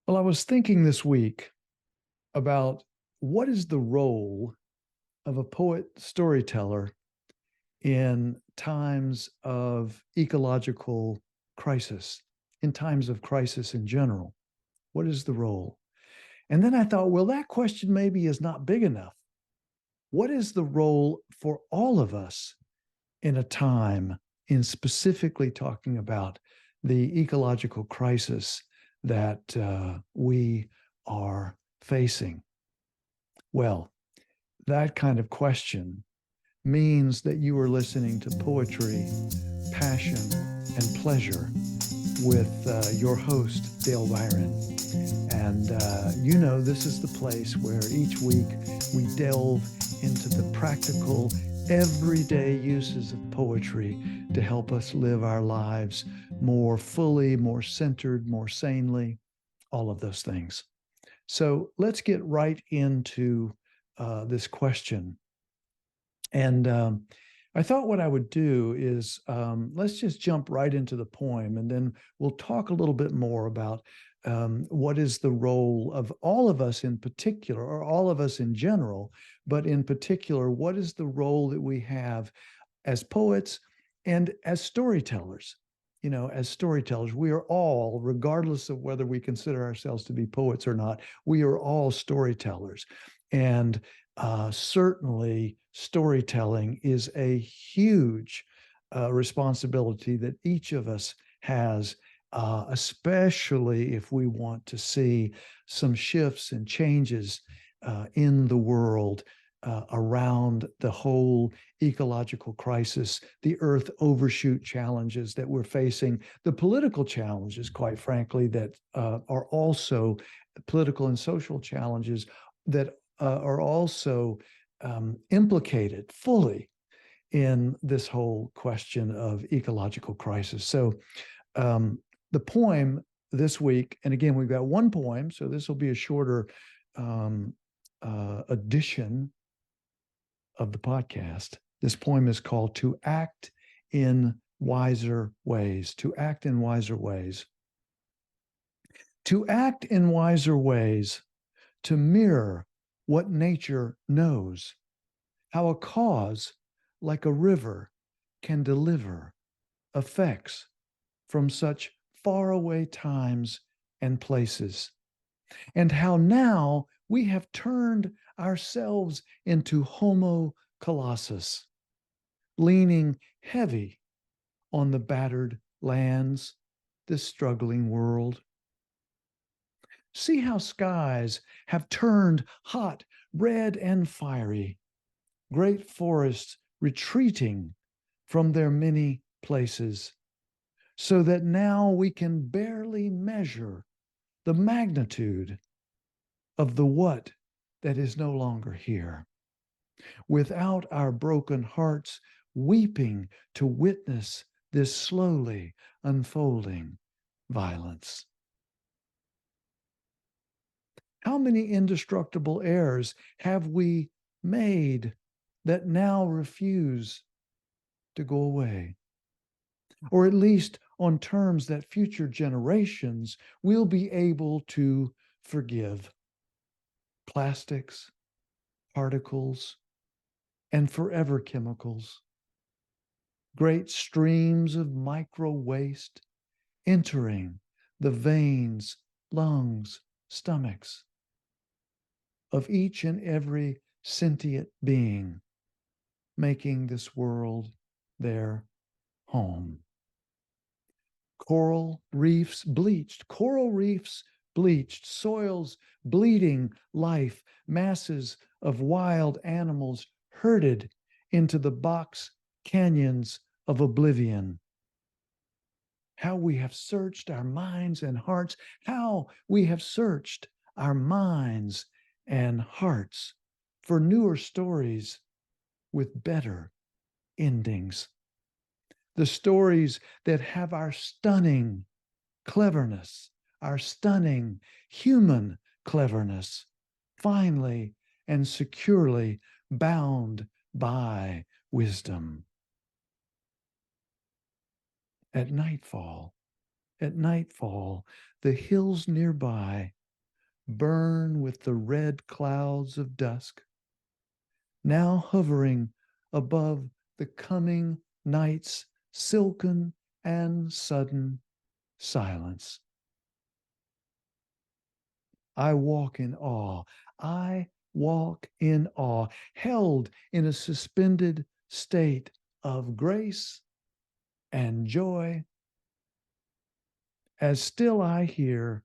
Well, I was thinking this week about what is the role of a poet storyteller in times of ecological crisis, in times of crisis in general. What is the role? And then I thought, well, that question maybe is not big enough. What is the role for all of us in a time, in specifically talking about the ecological crisis that we are facing? Well, that kind of question means that you are listening to Poetry, Passion, and Pleasure with your host, Dale Byron. And this is the place where each week we delve into the practical, everyday uses of poetry to help us live our lives more fully, more centered, more sanely, all of those things. So let's get right into this question. And I thought what I would do is let's just jump right into the poem, and then we'll talk a little bit more about what is the role of all of us in particular, or all of us in general, but in particular, what is the role that we have as poets and as storytellers? As storytellers, we are all, regardless of whether we consider ourselves to be poets or not, we are all storytellers. And certainly, storytelling is a huge responsibility that each of us has, especially if we want to see some shifts and changes in the world around the whole ecological crisis, the earth overshoot challenges that we're facing, the political challenges, quite frankly, that are also political and social challenges that are also implicated fully in this whole question of ecological crisis. So the poem this week, and again, we've got one poem, so this will be a shorter edition of the podcast. This poem is called To Act in Wiser Ways. To act in wiser ways. To act in wiser ways, to mirror what nature knows, how a cause like a river can deliver effects from such faraway times and places, and how now we have turned ourselves into Homo colossus, leaning heavy on the battered lands, this struggling world. See how skies have turned hot, red, and fiery, great forests retreating from their many places, so that now we can barely measure the magnitude of the what that is no longer here, without our broken hearts weeping to witness this slowly unfolding violence. How many indestructible errors have we made that now refuse to go away? Or at least on terms that future generations will be able to forgive. Plastics, particles, and forever chemicals. Great streams of micro waste entering the veins, lungs, stomachs of each and every sentient being, making this world their home. Coral reefs bleached, soils bleeding life, masses of wild animals herded into the box canyons of oblivion. How we have searched our minds and hearts, how we have searched our minds and hearts for newer stories with better endings. The stories that have our stunning cleverness, our stunning human cleverness, finely and securely bound by wisdom. At nightfall, the hills nearby burn with the red clouds of dusk, now hovering above the coming night's silken and sudden silence. I walk in awe. I walk in awe, held in a suspended state of grace and joy, as still I hear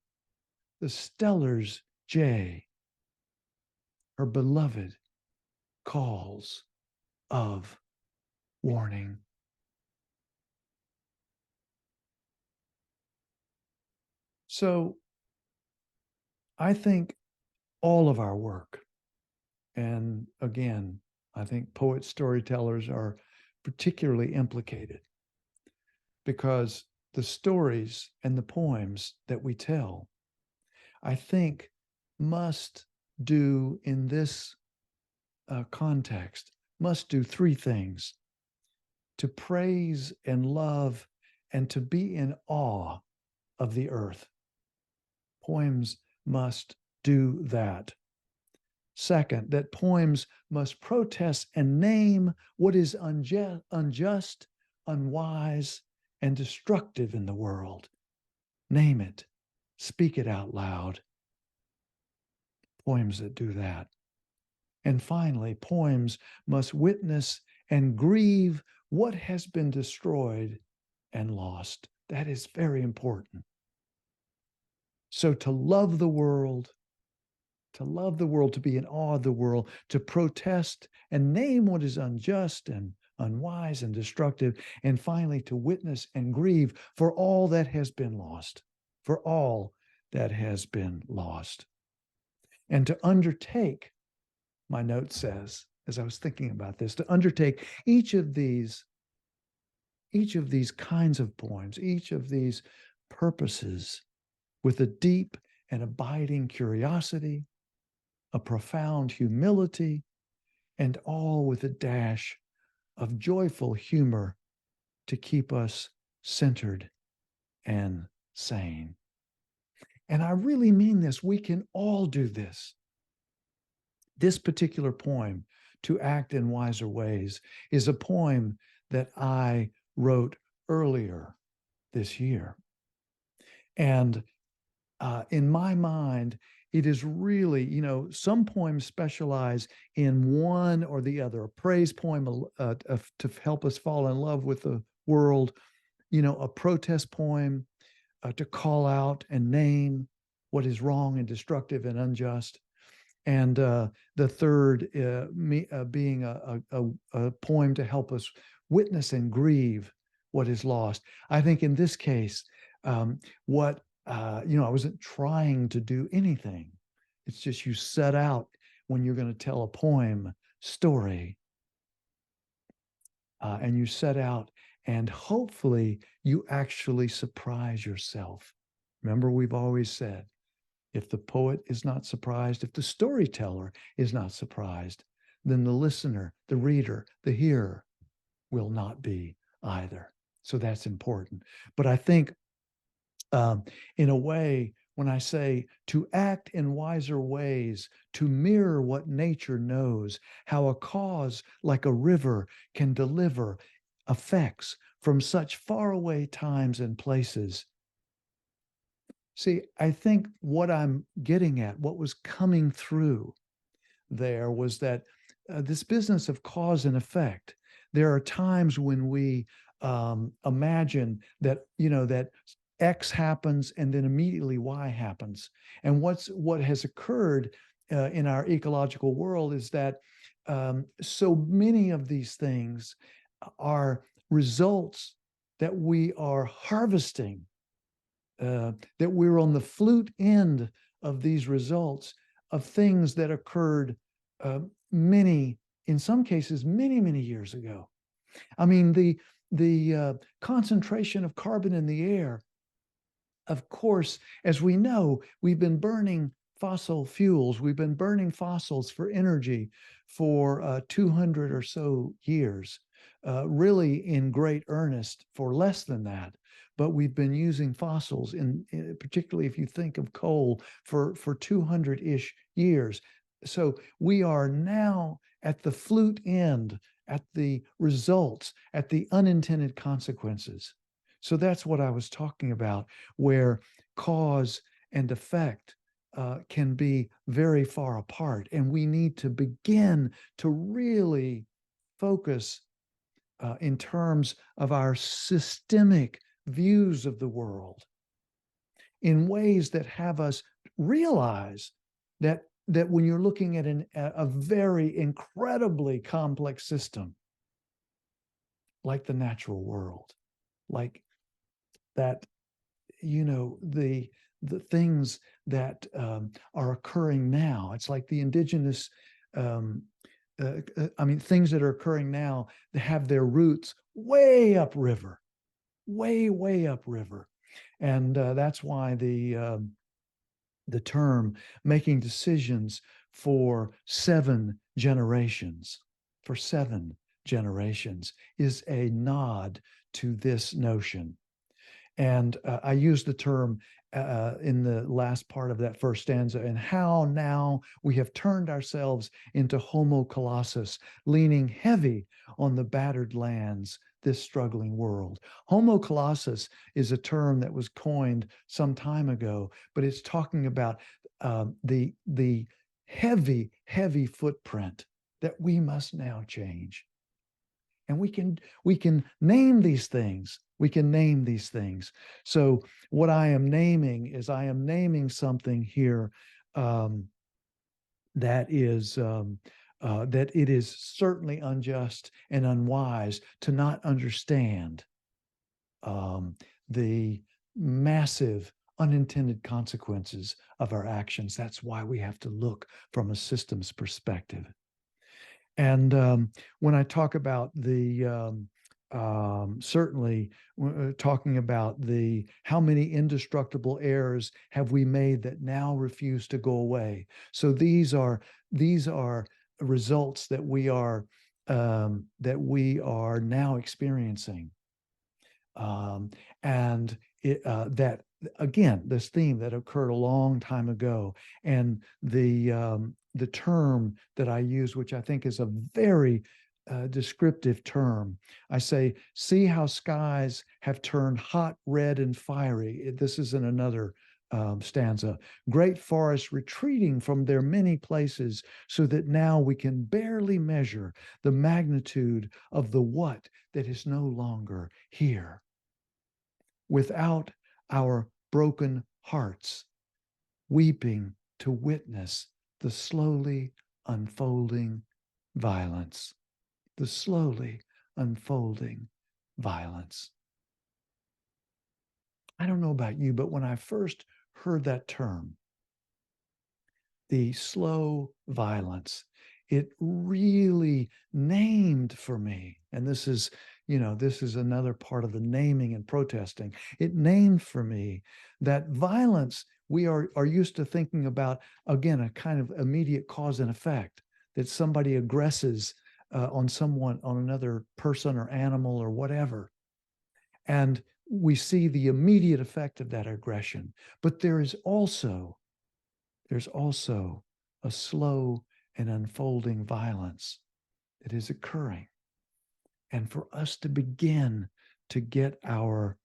the stellar's jay, her beloved calls of warning. So I think all of our work, and again, I think poet storytellers are particularly implicated because the stories and the poems that we tell, I think, must do in this context, must do three things: to praise and love and to be in awe of the earth. Poems must do that. Second, that poems must protest and name what is unjust, unwise, and destructive in the world. Name it, speak it out loud. Poems that do that. And finally, poems must witness and grieve what has been destroyed and lost. That is very important. So to love the world, to be in awe of the world, to protest and name what is unjust and unwise and destructive, and finally to witness and grieve for all that has been lost, for all that has been lost. And to undertake, my note says, as I was thinking about this, to undertake each of these kinds of poems, each of these purposes with a deep and abiding curiosity, a profound humility, and all with a dash of joyful humor to keep us centered and sane. And I really mean this. We can all do this. This particular poem, To Act in Wiser Ways, is a poem that I wrote earlier this year. And in my mind, it is really, some poems specialize in one or the other. A praise poem to help us fall in love with the world, a protest poem to call out and name what is wrong and destructive and unjust. And the third being a poem to help us witness and grieve what is lost. I think in this case, I wasn't trying to do anything. It's just you set out when you're going to tell a poem story, and you set out, and hopefully you actually surprise yourself. Remember, we've always said, if the poet is not surprised, if the storyteller is not surprised, then the listener, the reader, the hearer will not be either. So that's important. But I think in a way, when I say to act in wiser ways, to mirror what nature knows, how a cause like a river can deliver effects from such faraway times and places. See, I think what I'm getting at, what was coming through there was that this business of cause and effect, there are times when we imagine that, that X happens and then immediately Y happens. And what has occurred in our ecological world is that so many of these things are results that we are harvesting, that we're on the flute end of these results of things that occurred in some cases, many, many years ago. I mean, the concentration of carbon in the air, of course, as we know, we've been burning fossil fuels. We've been burning fossils for energy for 200 or so years, really in great earnest for less than that. but we've been using fossils particularly if you think of coal for 200-ish years. So we are now at the flute end, at the results, at the unintended consequences. So that's what I was talking about, where cause and effect can be very far apart. And we need to begin to really focus in terms of our systemic views of the world in ways that have us realize that when you're looking at a very incredibly complex system like the natural world, like that, the things that are occurring now. It's like the indigenous, things that are occurring now that have their roots way upriver, way upriver. And that's why the term making decisions for 7 generations, is a nod to this notion. And I use the term in the last part of that first stanza, and how now we have turned ourselves into Homo colossus, leaning heavy on the battered lands, this struggling world. Homo colossus is a term that was coined some time ago, but it's talking about the heavy footprint that we must now change. And we can name these things. We can name these things. So what I am naming something here that it is certainly unjust and unwise to not understand the massive unintended consequences of our actions. That's why we have to look from a systems perspective. And when I talk about certainly talking about how many indestructible errors have we made that now refuse to go away. So these are results that we are now experiencing. And that, again, this theme that occurred a long time ago, and the term that I use, which I think is a very descriptive term. I say, see how skies have turned hot, red, and fiery. This is in another stanza. Great forests retreating from their many places, so that now we can barely measure the magnitude of the what that is no longer here. Without our broken hearts, weeping to witness the slowly unfolding violence, the slowly unfolding violence. I don't know about you, but when I first heard that term, the slow violence, it really named for me, and this is another part of the naming and protesting. It named for me that violence, we are used to thinking about, again, a kind of immediate cause and effect, that somebody aggresses on someone, on another person or animal or whatever. And we see the immediate effect of that aggression. But there's also a slow and unfolding violence that is occurring. And for us to begin to get our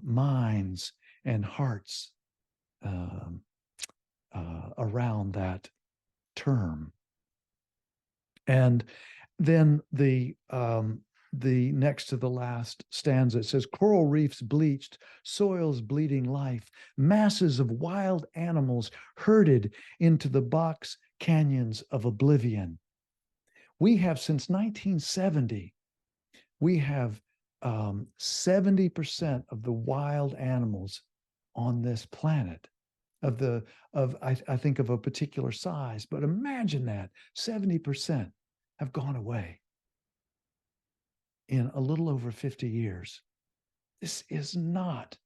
minds and hearts around that term. And then the next to the last stanza, it says, coral reefs bleached, soils bleeding life, masses of wild animals herded into the box canyons of oblivion. We have, since 1970, we have 70% of the wild animals on this planet I think of a particular size, but imagine that 70% have gone away in a little over 50 years. This is not,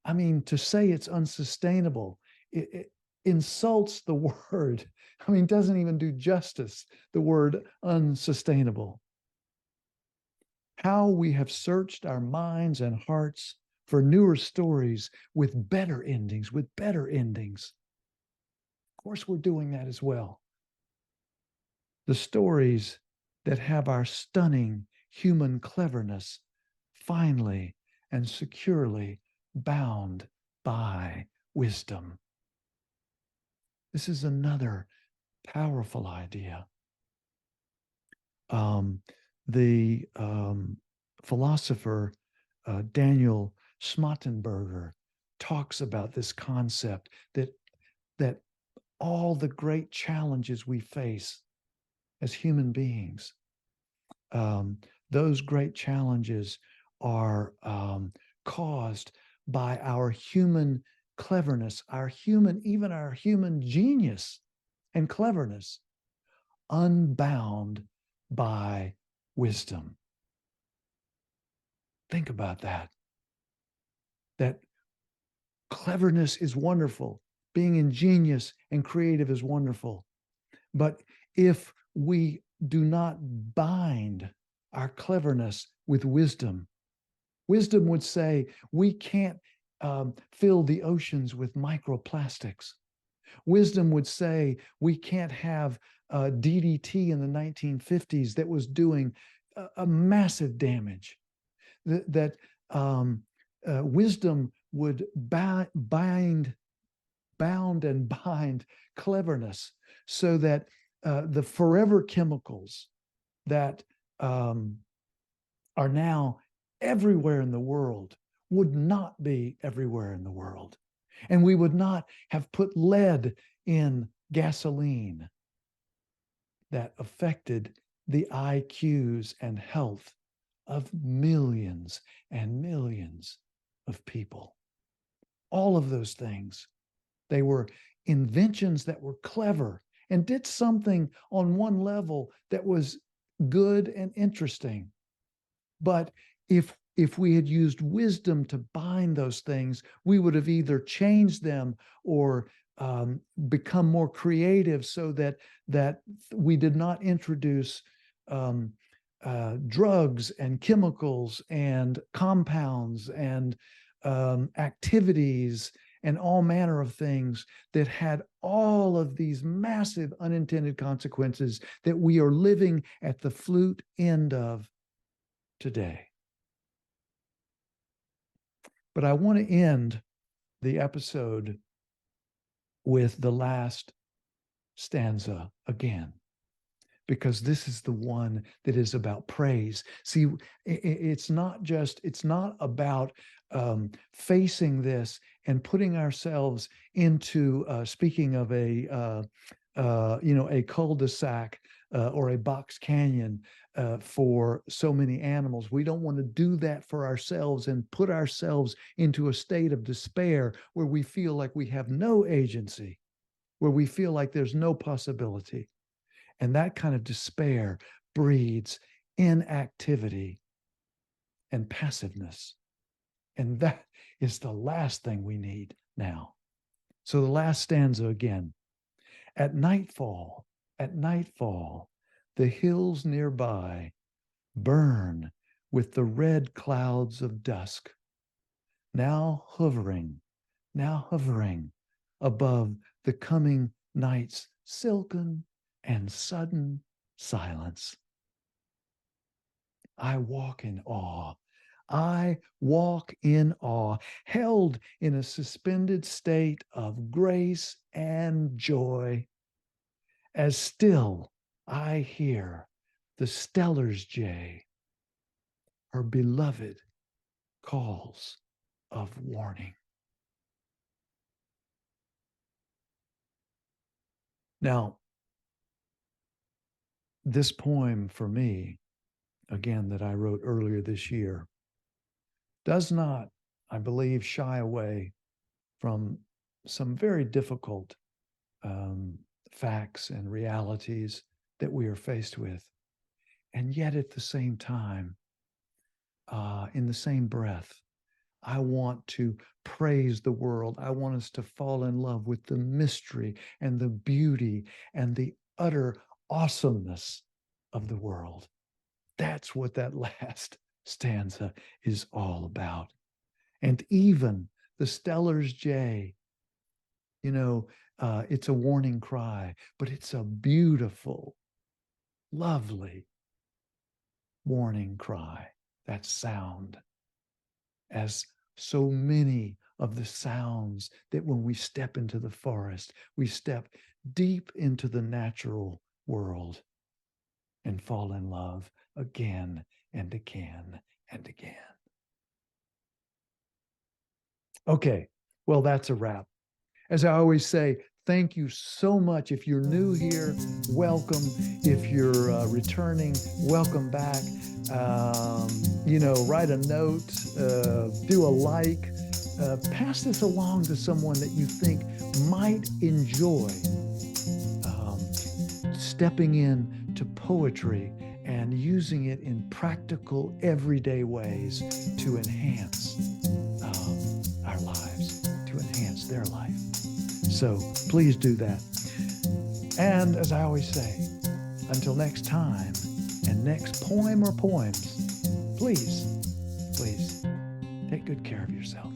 to say it's unsustainable, it insults the word. Doesn't even do justice, the word unsustainable. How we have searched our minds and hearts for newer stories with better endings, with better endings. Of course, we're doing that as well. The stories that have our stunning human cleverness finely and securely bound by wisdom. This is another powerful idea. The philosopher Daniel Schmachtenberger talks about this concept that all the great challenges we face as human beings, those great challenges are caused by our human cleverness, even our human genius and cleverness, unbound by wisdom. Think about that. That cleverness is wonderful. Being ingenious and creative is wonderful. But if we do not bind our cleverness with wisdom, wisdom would say we can't fill the oceans with microplastics. Wisdom would say we can't have DDT in the 1950s that was doing a massive damage. That wisdom would bound and bind cleverness so that the forever chemicals that are now everywhere in the world would not be everywhere in the world. And we would not have put lead in gasoline that affected the IQs and health of millions and millions of people. All of those things, they were inventions that were clever and did something on one level that was good and interesting. But if we had used wisdom to bind those things, we would have either changed them or become more creative so that we did not introduce drugs and chemicals and compounds and activities and all manner of things that had all of these massive unintended consequences that we are living at the flute end of today. But I want to end the episode with the last stanza again, because this is the one that is about praise. See, it's not about facing this and putting ourselves into, speaking of a cul-de-sac or a box canyon for so many animals. We don't want to do that for ourselves and put ourselves into a state of despair where we feel like we have no agency, where we feel like there's no possibility. And that kind of despair breeds inactivity and passiveness. And that is the last thing we need now. So the last stanza again. At nightfall, the hills nearby burn with the red clouds of dusk, now hovering above the coming night's silken and sudden silence. I walk in awe. I walk in awe, held in a suspended state of grace and joy, as still I hear the stellar's jay, her beloved calls of warning. Now, this poem for me, again, that I wrote earlier this year, does not, I believe, shy away from some very difficult facts and realities that we are faced with. And yet at the same time, in the same breath, I want to praise the world. I want us to fall in love with the mystery and the beauty and the utter awesomeness of the world. That's what that last stanza is all about. And even the Stellar's jay, it's a warning cry, but it's a beautiful, lovely warning cry. That sound, as so many of the sounds that when we step into the forest, we step deep into the natural world and fall in love again and again and again. Okay, well, that's a wrap. As I always say, thank you so much. If you're new here, welcome. If you're returning, welcome back. Write a note, do a like, pass this along to someone that you think might enjoy stepping in to poetry and using it in practical, everyday ways to enhance our lives, to enhance their life. So please do that. And as I always say, until next time and next poem or poems, please take good care of yourself.